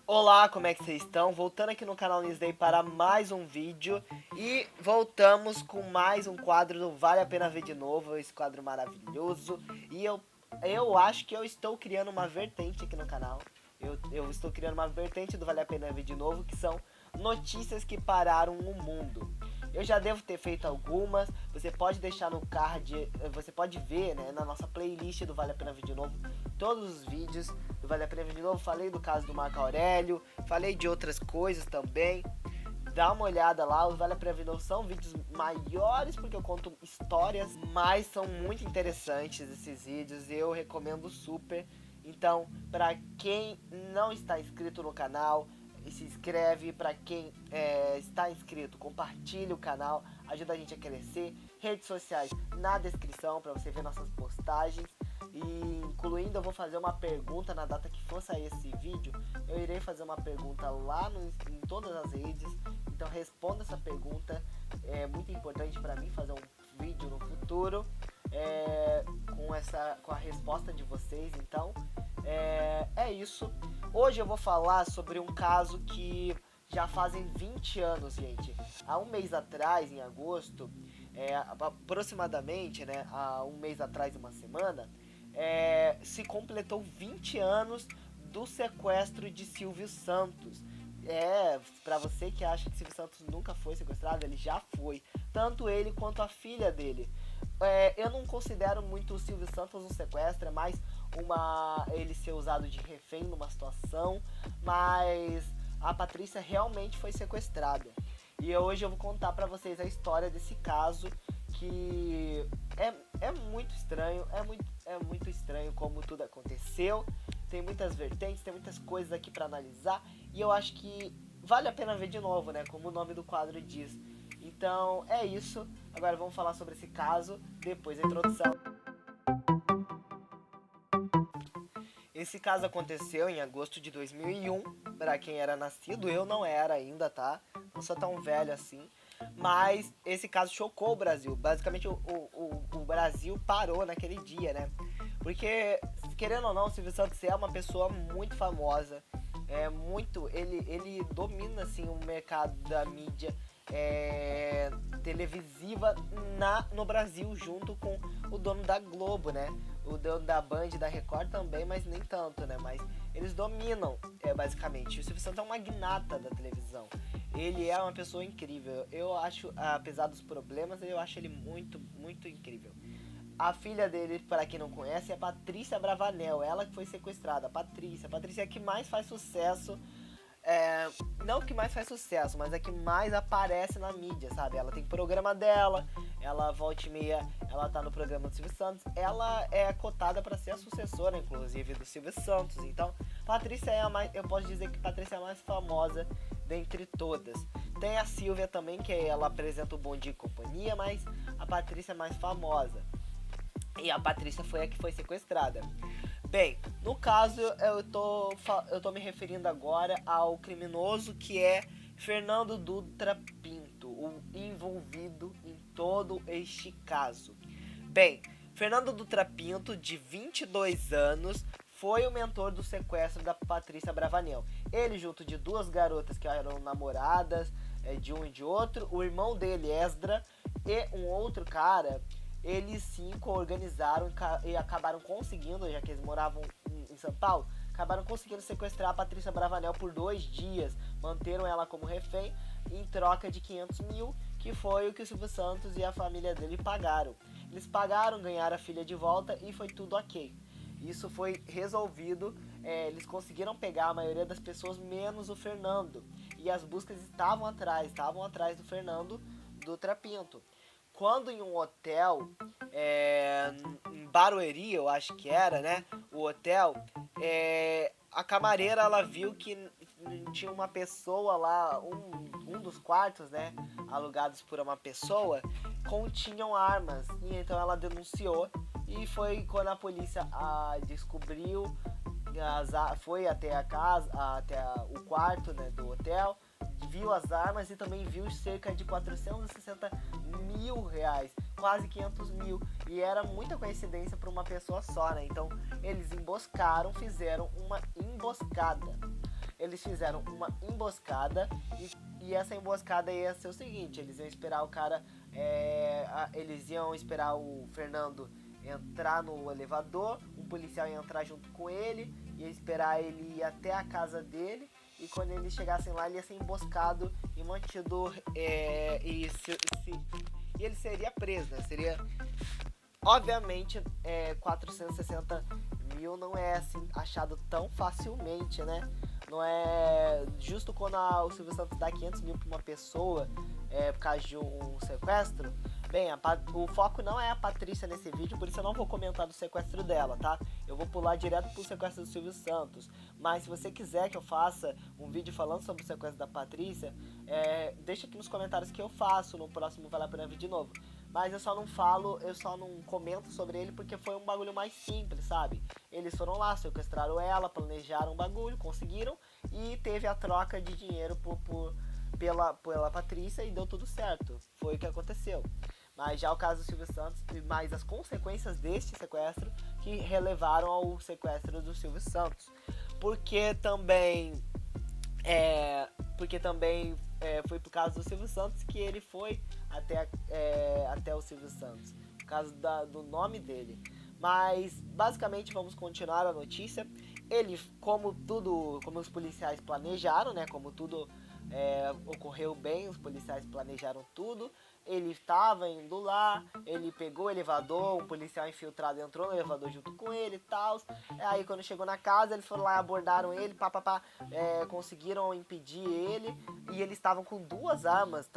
Olá, como é que vocês estão? Voltando aqui no canal Nisday para mais um vídeo. E voltamos com mais um quadro do Vale a Pena Ver de Novo. Esse quadro maravilhoso. E eu acho que eu estou criando uma vertente aqui no canal. Eu estou criando uma vertente do Vale a Pena Ver de Novo, que são notícias que pararam o mundo. Eu já devo ter feito algumas. Você pode deixar no card, você pode ver, né, na nossa playlist do Vale a Pena Ver de Novo, todos os vídeos do Vale a Pena Ver de Novo. Falei do caso do Marco Aurélio, falei de outras coisas também. Dá uma olhada lá, os Vale a Pena Ver de Novo são vídeos maiores porque eu conto histórias, mas são muito interessantes esses vídeos, eu recomendo super. Então, para quem não está inscrito no canal, se inscreve. Para quem está inscrito, compartilha o canal, ajuda a gente a crescer. Redes sociais na descrição para você ver nossas postagens. E incluindo, eu vou fazer uma pergunta na data que for sair esse vídeo. Eu irei fazer uma pergunta lá em todas as redes. Então responda essa pergunta, é muito importante para mim fazer um vídeo no futuro com a resposta de vocês. Então é isso. Hoje eu vou falar sobre um caso que já fazem 20 anos, gente. Há um mês atrás, em agosto, aproximadamente, né, há um mês atrás e uma semana, se completou 20 anos do sequestro de Silvio Santos. Pra você que acha que Silvio Santos nunca foi sequestrado, ele já foi. Tanto ele quanto a filha dele. Eu não considero muito o Silvio Santos um sequestro, é mais ele ser usado de refém numa situação, mas a Patrícia realmente foi sequestrada. E hoje eu vou contar pra vocês a história desse caso, que é muito estranho, é muito estranho como tudo aconteceu. Tem muitas vertentes, tem muitas coisas aqui pra analisar, e eu acho que vale a pena ver de novo, né, como o nome do quadro diz. Então é isso, agora vamos falar sobre esse caso depois da introdução. Esse caso aconteceu em agosto de 2001, para quem era nascido, eu não era ainda, tá? Não sou tão velho assim. Mas esse caso chocou o Brasil. Basicamente o Brasil parou naquele dia, né? Porque, querendo ou não, o Silvio Santos é uma pessoa muito famosa. Ele domina assim o mercado da mídia televisiva no Brasil, junto com o dono da Globo, né? O dono da Band e da Record também, mas nem tanto, né? Mas eles dominam, basicamente. O Silvio Santos é um magnata da televisão. Ele é uma pessoa incrível. Eu acho, apesar dos problemas, eu acho ele muito, muito incrível. A filha dele, para quem não conhece, é a Patrícia Bravanel. Ela que foi sequestrada. A Patrícia é a que mais faz sucesso. Não que mais faz sucesso, mas é que mais aparece na mídia, sabe? Ela tem programa dela, ela volta e meia, ela tá no programa do Silvio Santos. Ela é cotada para ser a sucessora, inclusive, do Silvio Santos. Então, Patrícia é a mais, eu posso dizer que Patrícia é a mais famosa dentre todas. Tem a Silvia também, que ela apresenta o Bom Dia e Companhia, mas a Patrícia é mais famosa. E a Patrícia foi a que foi sequestrada. Bem, no caso eu tô me referindo agora ao criminoso que é Fernando Dutra Pinto, o envolvido em todo este caso. Bem, Fernando Dutra Pinto, de 22 anos, foi o mentor do sequestro da Patrícia Bravanel. Ele, junto de duas garotas que eram namoradas de um e de outro, o irmão dele, Esdra, e um outro cara, eles 5 organizaram e acabaram conseguindo, já que eles moravam em São Paulo, acabaram conseguindo sequestrar a Patrícia Bravanel por 2 dias. Manteram ela como refém em troca de 500 mil, que foi o que o Silvio Santos e a família dele pagaram. Eles pagaram, ganharam a filha de volta e foi tudo ok. Isso foi resolvido, eles conseguiram pegar a maioria das pessoas, menos o Fernando. E as buscas estavam atrás do Fernando Dutra Pinto. Quando em um hotel, em Barueri, eu acho que era, né? O hotel, a camareira, ela viu que tinha uma pessoa lá, um dos quartos, né? Alugados por uma pessoa, continham armas. E então ela denunciou. E foi quando a polícia descobriu, foi até a casa, até o quarto, né, do hotel, viu as armas e também viu cerca de 460 mil reais, quase 500 mil, e era muita coincidência para uma pessoa só, né? Então eles emboscaram, fizeram uma emboscada. eles fizeram uma emboscada e essa emboscada ia ser o seguinte: eles iam esperar o cara, eles iam esperar o Fernando entrar no elevador, um policial ia entrar junto com ele, ia esperar ele ir até a casa dele, e quando eles chegassem lá ele ia ser emboscado e mantido, e ele seria preso, né? Seria, obviamente, 460 mil não é assim achado tão facilmente, né? Não é justo quando o Silvio Santos dá 500 mil pra uma pessoa por causa de um sequestro. Bem, o foco não é a Patrícia nesse vídeo, por isso eu não vou comentar do sequestro dela, tá? Eu vou pular direto pro sequestro do Silvio Santos. Mas se você quiser que eu faça um vídeo falando sobre o sequestro da Patrícia, deixa aqui nos comentários que eu faço no próximo Vale a Pena Ver de novo. Mas eu só não comento sobre ele porque foi um bagulho mais simples, sabe? Eles foram lá, sequestraram ela, planejaram o bagulho, conseguiram, e teve a troca de dinheiro pela Patrícia e deu tudo certo. Foi o que aconteceu. Mas já o caso do Silvio Santos, mais as consequências deste sequestro que relevaram ao sequestro do Silvio Santos. Porque também foi por causa do Silvio Santos que ele foi até o Silvio Santos, por causa do nome dele. Mas basicamente vamos continuar a notícia. Ele, como os policiais planejaram, né? Como tudo ocorreu bem, os policiais planejaram tudo. Ele estava indo lá, ele pegou o elevador, um policial infiltrado entrou no elevador junto com ele e tal. Aí quando chegou na casa, eles foram lá e abordaram ele, conseguiram impedir ele. E eles estavam com 2 armas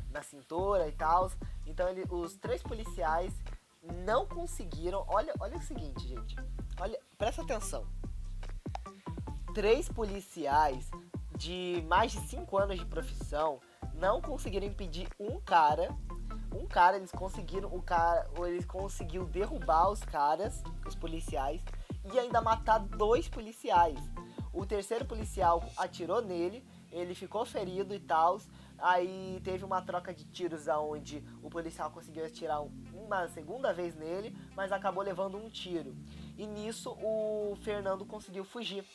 na cintura e tal. Então os 3 policiais não conseguiram. Olha o seguinte, gente. Presta atenção. 3 policiais de mais de 5 anos de profissão não conseguiram impedir um cara, eles conseguiram derrubar os policiais, e ainda matar 2 policiais. O terceiro policial atirou nele, ele ficou ferido e tal. Aí teve uma troca de tiros onde o policial conseguiu atirar uma segunda vez nele, mas acabou levando um tiro. E nisso o Fernando conseguiu fugir.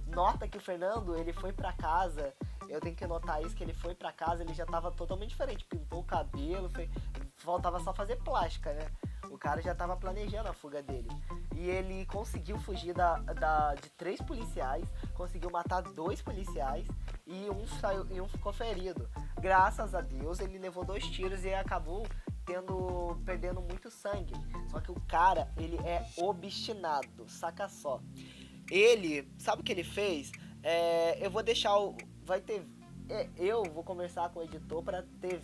Nota que o Fernando, ele foi pra casa, eu tenho que notar isso, que ele foi pra casa, ele já tava totalmente diferente, pintou o cabelo, faltava só fazer plástica, né? O cara já tava planejando a fuga dele. E ele conseguiu fugir de 3 policiais, conseguiu matar 2 policiais e um ficou ferido. Graças a Deus ele levou 2 tiros e acabou perdendo muito sangue. Só que o cara, ele é obstinado, saca só. Ele, sabe o que ele fez? Eu vou deixar eu vou conversar com o editor para ter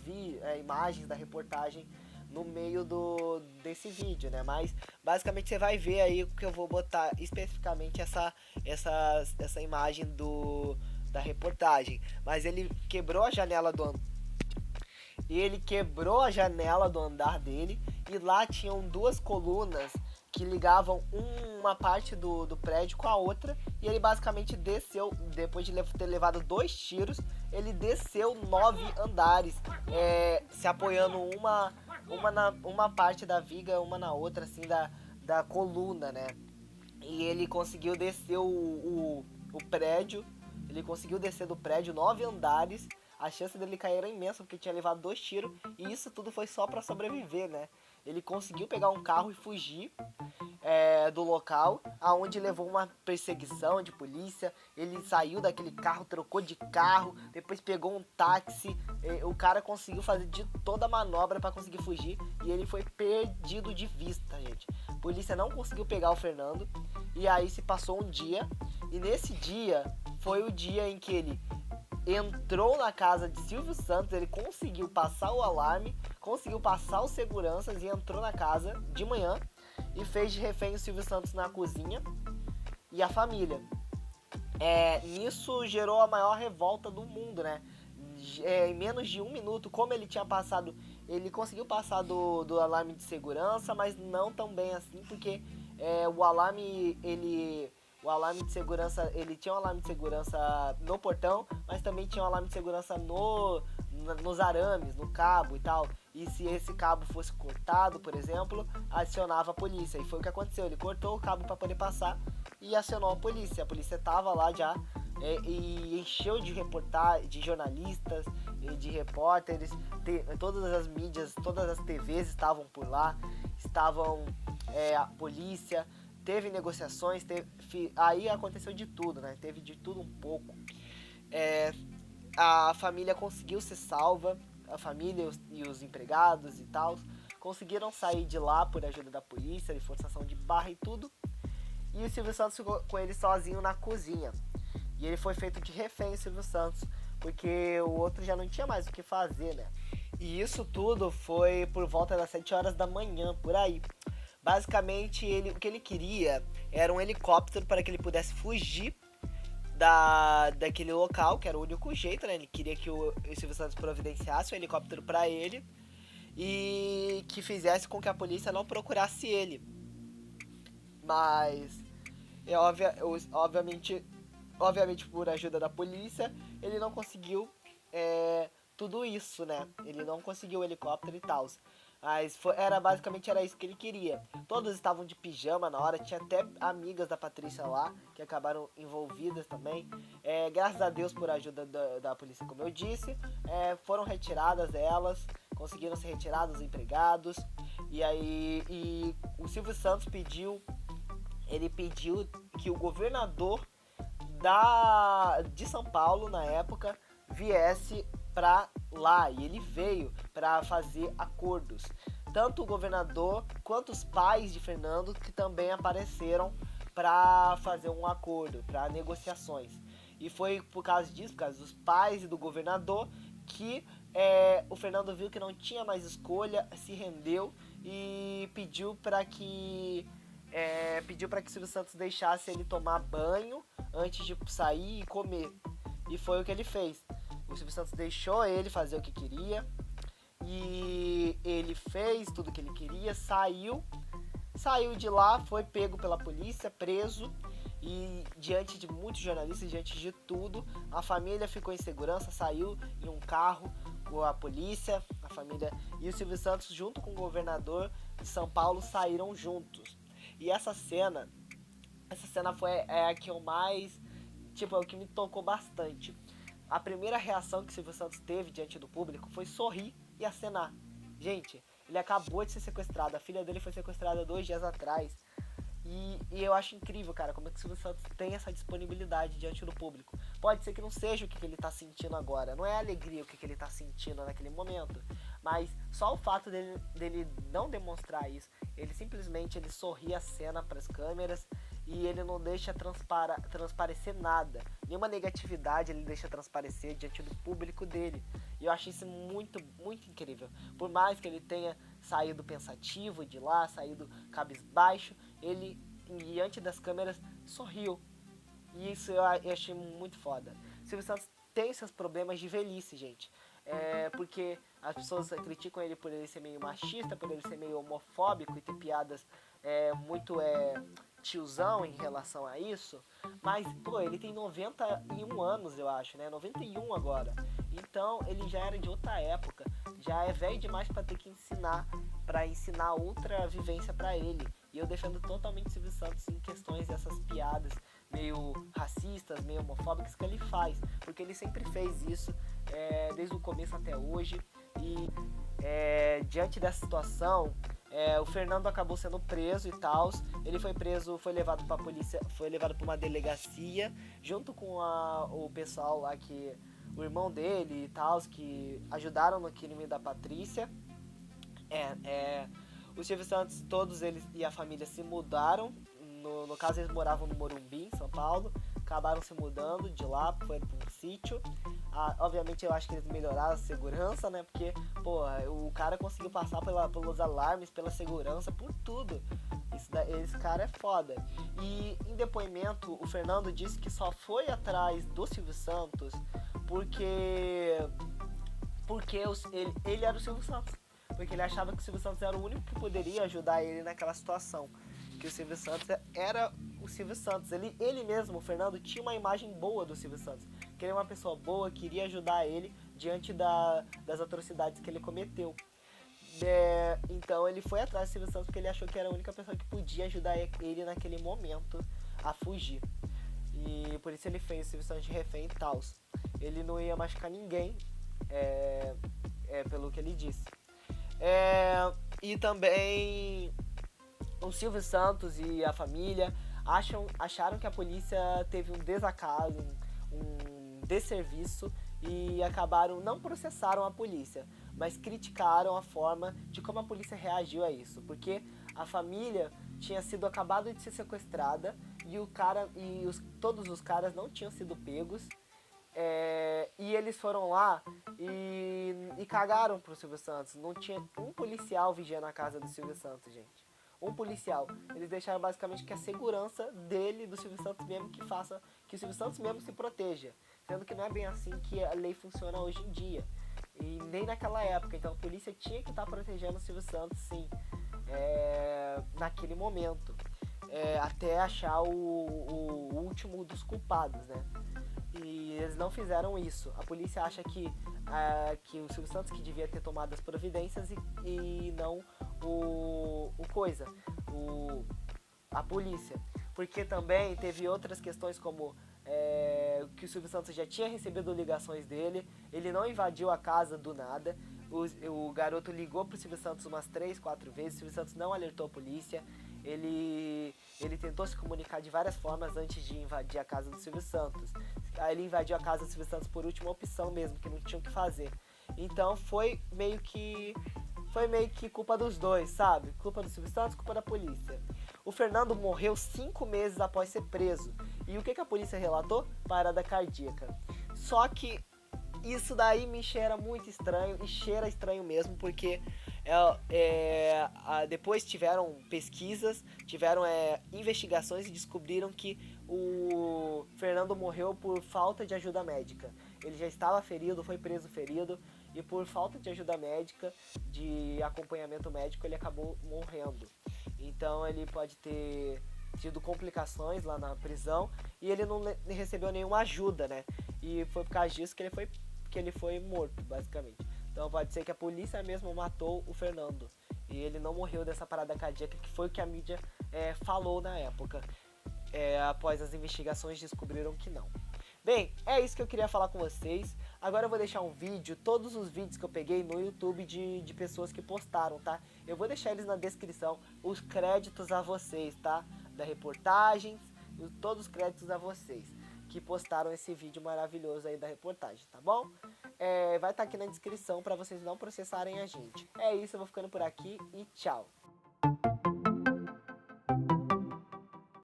imagens da reportagem no meio desse vídeo, né? Mas basicamente você vai ver aí que eu vou botar especificamente essa imagem da reportagem. Mas ele quebrou a janela do andar dele, e lá tinham 2 colunas que ligavam uma parte do prédio com a outra, e ele basicamente desceu, depois de ter levado 2 tiros, ele desceu 9 andares, se apoiando uma parte da viga, uma na outra, assim, da coluna, né? E ele conseguiu descer o prédio, ele conseguiu descer do prédio 9 andares. A chance dele cair era imensa, porque tinha levado 2 tiros, e isso tudo foi só pra sobreviver, né? Ele conseguiu pegar um carro e fugir do local, aonde levou uma perseguição de polícia. Ele saiu daquele carro, trocou de carro, depois pegou um táxi. O cara conseguiu fazer de toda a manobra pra conseguir fugir, e ele foi perdido de vista, gente. A polícia não conseguiu pegar o Fernando, e aí se passou um dia, e nesse dia foi o dia em que ele entrou na casa de Silvio Santos. Ele conseguiu passar o alarme, conseguiu passar os seguranças e entrou na casa de manhã e fez de refém o Silvio Santos na cozinha e a família. Nisso gerou a maior revolta do mundo, né? Em menos de 1 minuto, como ele tinha passado, ele conseguiu passar do alarme de segurança, mas não tão bem assim, porque o alarme de segurança, ele tinha um alarme de segurança no portão, mas também tinha um alarme de segurança nos arames, no cabo e tal. E se esse cabo fosse cortado, por exemplo, acionava a polícia. E foi o que aconteceu, ele cortou o cabo para poder passar, e acionou a polícia. A polícia tava lá já e encheu de reportagens, de jornalistas, de repórteres, todas as mídias, todas as TVs estavam por lá, estavam a polícia, teve negociações, aí aconteceu de tudo, né? Teve de tudo um pouco. A família conseguiu ser salva, a família e os empregados e tal conseguiram sair de lá por ajuda da polícia, de forçação de barra e tudo. E o Silvio Santos ficou com ele sozinho na cozinha. E ele foi feito de refém, o Silvio Santos, porque o outro já não tinha mais o que fazer, né? E isso tudo foi por volta das 7 horas da manhã, por aí. Basicamente, o que ele queria era um helicóptero para que ele pudesse fugir daquele local, que era o único jeito, né? Ele queria que o Silvio Santos providenciasse um helicóptero para ele e que fizesse com que a polícia não procurasse ele. Mas, obviamente por ajuda da polícia, ele não conseguiu tudo isso, né? Ele não conseguiu o helicóptero e tal. Mas basicamente era isso que ele queria. Todos estavam de pijama na hora, tinha até amigas da Patrícia lá, que acabaram envolvidas também. Graças a Deus por ajuda da polícia, como eu disse, foram retiradas elas, conseguiram ser retirados os empregados. E o Silvio Santos pediu que o governador de São Paulo, na época, viesse para lá, e ele veio para fazer acordos. Tanto o governador quanto os pais de Fernando, que também apareceram para fazer um acordo, para negociações. E foi por causa disso, por causa dos pais e do governador, que o Fernando viu que não tinha mais escolha, se rendeu e pediu para que Silvio Santos deixasse ele tomar banho antes de sair e comer. E foi o que ele fez. O Silvio Santos deixou ele fazer o que queria e ele fez tudo o que ele queria, saiu de lá, foi pego pela polícia, preso, e diante de muitos jornalistas, diante de tudo, a família ficou em segurança, saiu em um carro com a polícia, a família e o Silvio Santos junto com o governador de São Paulo saíram juntos. E essa cena foi a que eu mais, é o que me tocou bastante. A primeira reação que o Silvio Santos teve diante do público foi sorrir e acenar. Gente, ele acabou de ser sequestrado, a filha dele foi sequestrada 2 dias atrás. E eu acho incrível, cara, como é que o Silvio Santos tem essa disponibilidade diante do público. Pode ser que não seja o que ele tá sentindo agora, não é alegria o que ele tá sentindo naquele momento, mas só o fato dele não demonstrar isso, ele simplesmente sorri a cena para as câmeras e ele não deixa transparecer nada, nenhuma negatividade ele deixa transparecer diante do público dele. E eu acho isso muito, muito incrível. Por mais que ele tenha saído pensativo de lá, saído cabisbaixo, ele, diante das câmeras, sorriu. E isso eu achei muito foda. Silvio Santos tem seus problemas de velhice, gente. Porque as pessoas criticam ele por ele ser meio machista, por ele ser meio homofóbico e ter piadas muito tiozão em relação a isso. Mas, ele tem 91 anos, eu acho, né? 91 agora. Então, ele já era de outra época. Já é velho demais para ter que ensinar outra vivência para ele. E eu defendo totalmente o Silvio Santos em questões dessas piadas meio racistas, meio homofóbicas que ele faz. Porque ele sempre fez isso, desde o começo até hoje. E diante dessa situação, o Fernando acabou sendo preso e tal. Ele foi preso, foi levado pra polícia, foi levado pra uma delegacia, junto com o pessoal lá, o irmão dele e tal, que ajudaram no crime da Patrícia. O Silvio Santos, todos eles e a família se mudaram. No caso, eles moravam no Morumbi, em São Paulo. Acabaram se mudando de lá, foi para um sítio. Obviamente, eu acho que eles melhoraram a segurança, né? Porque, o cara conseguiu passar pelos alarmes, pela segurança, por tudo. Esse cara é foda. E em depoimento, o Fernando disse que só foi atrás do Silvio Santos porque ele era o Silvio Santos. Porque ele achava que o Silvio Santos era o único que poderia ajudar ele naquela situação. Que o Silvio Santos era o Silvio Santos. Ele mesmo, o Fernando, tinha uma imagem boa do Silvio Santos. Que ele é uma pessoa boa, queria ajudar ele diante das atrocidades que ele cometeu. Então ele foi atrás do Silvio Santos porque ele achou que era a única pessoa que podia ajudar ele naquele momento a fugir. E por isso ele fez o Silvio Santos de refém e tal. Ele não ia machucar ninguém, pelo que ele disse. E também o Silvio Santos e a família acharam que a polícia teve um desacato, um desserviço, e não processaram a polícia, mas criticaram a forma de como a polícia reagiu a isso, porque a família tinha sido acabado de ser sequestrada e todos os caras não tinham sido pegos. E eles foram lá e cagaram pro Silvio Santos. Não tinha um policial vigiando a casa do Silvio Santos, gente. Um policial. Eles deixaram basicamente que a segurança dele, do Silvio Santos mesmo, que o Silvio Santos mesmo se proteja. Sendo que não é bem assim que a lei funciona hoje em dia. E nem naquela época. Então a polícia tinha que estar protegendo o Silvio Santos, sim. Naquele momento. Até achar o último dos culpados, né? E eles não fizeram isso. A polícia acha que o Silvio Santos que devia ter tomado as providências e não a polícia. Porque também teve outras questões como que o Silvio Santos já tinha recebido ligações dele, ele não invadiu a casa do nada. O garoto ligou pro Silvio Santos umas 3, 4 vezes, o Silvio Santos não alertou a polícia. Ele tentou se comunicar de várias formas antes de invadir a casa do Silvio Santos. Aí ele invadiu a casa do Silvio Santos por última opção mesmo, que não tinha o que fazer. Então foi meio que culpa dos dois, sabe? Culpa do Silvio Santos, culpa da polícia. O Fernando morreu 5 meses após ser preso. E o que a polícia relatou? Parada cardíaca. Só que isso daí me cheira muito estranho, e cheira estranho mesmo, porque depois tiveram pesquisas, tiveram investigações e descobriram que o Fernando morreu por falta de ajuda médica. Ele já estava ferido, foi preso ferido, e por falta de ajuda médica, de acompanhamento médico, ele acabou morrendo. Então ele pode ter tido complicações lá na prisão e ele não recebeu nenhuma ajuda, né? E foi por causa disso que ele foi morto, basicamente. Então pode ser que a polícia mesmo matou o Fernando e ele não morreu dessa parada cardíaca, que foi o que a mídia falou na época. Após as investigações descobriram que não. Bem, é isso que eu queria falar com vocês. Agora eu vou deixar um vídeo, todos os vídeos que eu peguei no YouTube de pessoas que postaram, tá? Eu vou deixar eles na descrição, os créditos a vocês, tá? Da reportagem, todos os créditos a vocês que postaram esse vídeo maravilhoso aí da reportagem, tá bom? Vai estar aqui na descrição para vocês não processarem a gente. É isso, eu vou ficando por aqui e tchau!